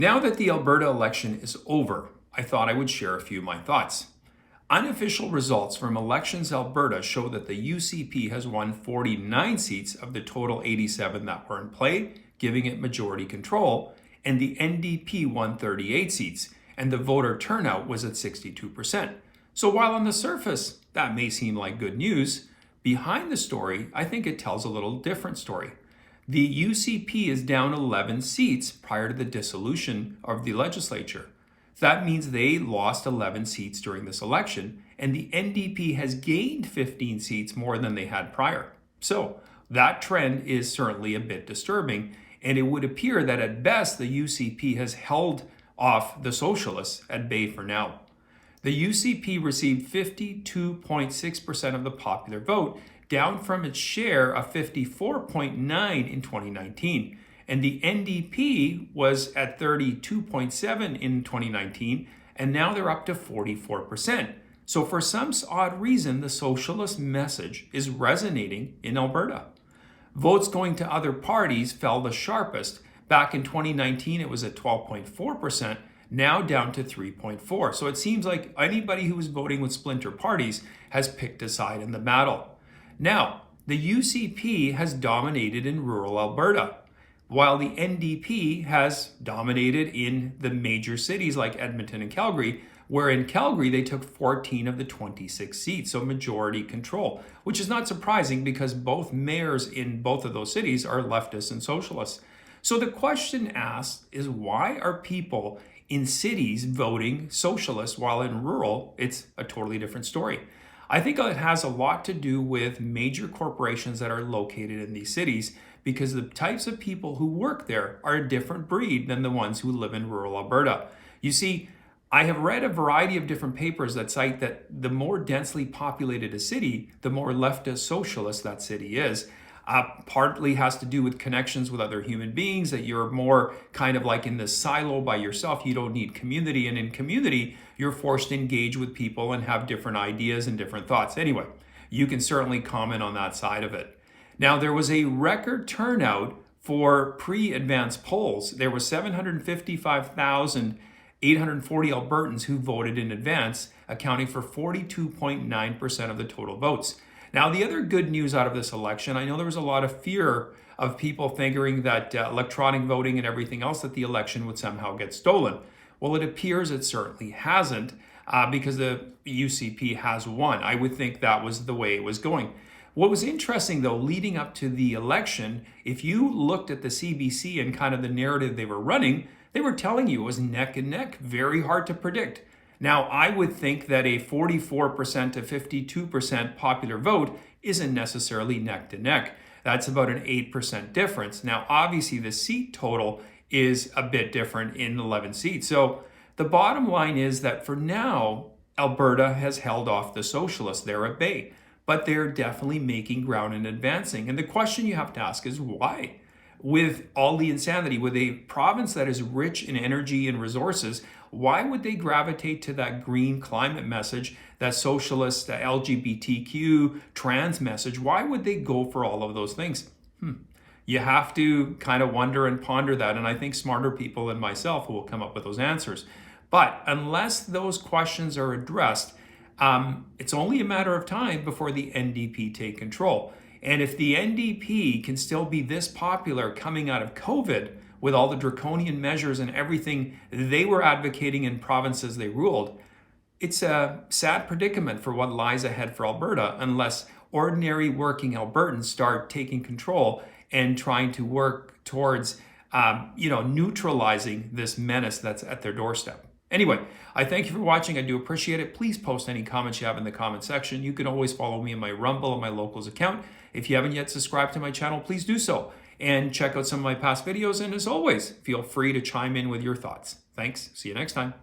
Now that the Alberta election is over, I thought I would share a few of my thoughts. Unofficial results from Elections Alberta show that the UCP has won 49 seats of the total 87 that were in play, giving it majority control, and the NDP won 38 seats, and the voter turnout was at 62%. So while on the surface that may seem like good news, behind the story, I think it tells a little different story. The UCP is down 11 seats prior to the dissolution of the legislature. That means they lost 11 seats during this election, and the NDP has gained 15 seats more than they had prior. So that trend is certainly a bit disturbing, and it would appear that at best the UCP has held off the Socialists at bay for now. The UCP received 52.6% of the popular vote, down from its share of 54.9% in 2019. And the NDP was at 32.7% in 2019, and now they're up to 44%. So for some odd reason, the socialist message is resonating in Alberta. Votes going to other parties fell the sharpest. Back in 2019, it was at 12.4%. Now down to 3.4%. So it seems like anybody who was voting with splinter parties has picked a side in the battle. Now, the UCP has dominated in rural Alberta, while the NDP has dominated in the major cities like Edmonton and Calgary, where in Calgary they took 14 of the 26 seats, so majority control, which is not surprising because both mayors in both of those cities are leftists and socialists. So the question asked is, why are people in cities voting socialist while in rural it's a totally different story? I think it has a lot to do with major corporations that are located in these cities, because the types of people who work there are a different breed than the ones who live in rural Alberta. You see, I have read a variety of different papers that cite that the more densely populated a city, the more leftist socialist that city is. Partly has to do with connections with other human beings, that you're more kind of like in this silo by yourself. You don't need community. And in community, you're forced to engage with people and have different ideas and different thoughts. Anyway, you can certainly comment on that side of it. Now, there was a record turnout for pre-advanced polls. There was 755,840 Albertans who voted in advance, accounting for 42.9% of the total votes. Now, the other good news out of this election, I know there was a lot of fear of people figuring that electronic voting and everything else, that the election would somehow get stolen. Well, it appears it certainly hasn't, because the UCP has won. I would think that was the way it was going. What was interesting, though, leading up to the election, if you looked at the CBC and kind of the narrative they were running, they were telling you it was neck and neck, very hard to predict. Now, I would think that a 44% to 52% popular vote isn't necessarily neck to neck. That's about an 8% difference. Now, obviously, the seat total is a bit different in 11 seats. So the bottom line is that for now, Alberta has held off the socialists. They're at bay, but they're definitely making ground and advancing. And the question you have to ask is why? With all the insanity, with a province that is rich in energy and resources, why would they gravitate to that green climate message, that socialist, that LGBTQ, trans message? Why would they go for all of those things? You have to kind of wonder and ponder that, and I think smarter people than myself will come up with those answers. But unless those questions are addressed, it's only a matter of time before the NDP take control. And if the NDP can still be this popular coming out of COVID with all the draconian measures and everything they were advocating in provinces they ruled, it's a sad predicament for what lies ahead for Alberta unless ordinary working Albertans start taking control and trying to work towards neutralizing this menace that's at their doorstep. Anyway, I thank you for watching. I do appreciate it. Please post any comments you have in the comment section. You can always follow me on my Rumble and my Locals account. If you haven't yet subscribed to my channel, please do so. And check out some of my past videos. And as always, feel free to chime in with your thoughts. Thanks. See you next time.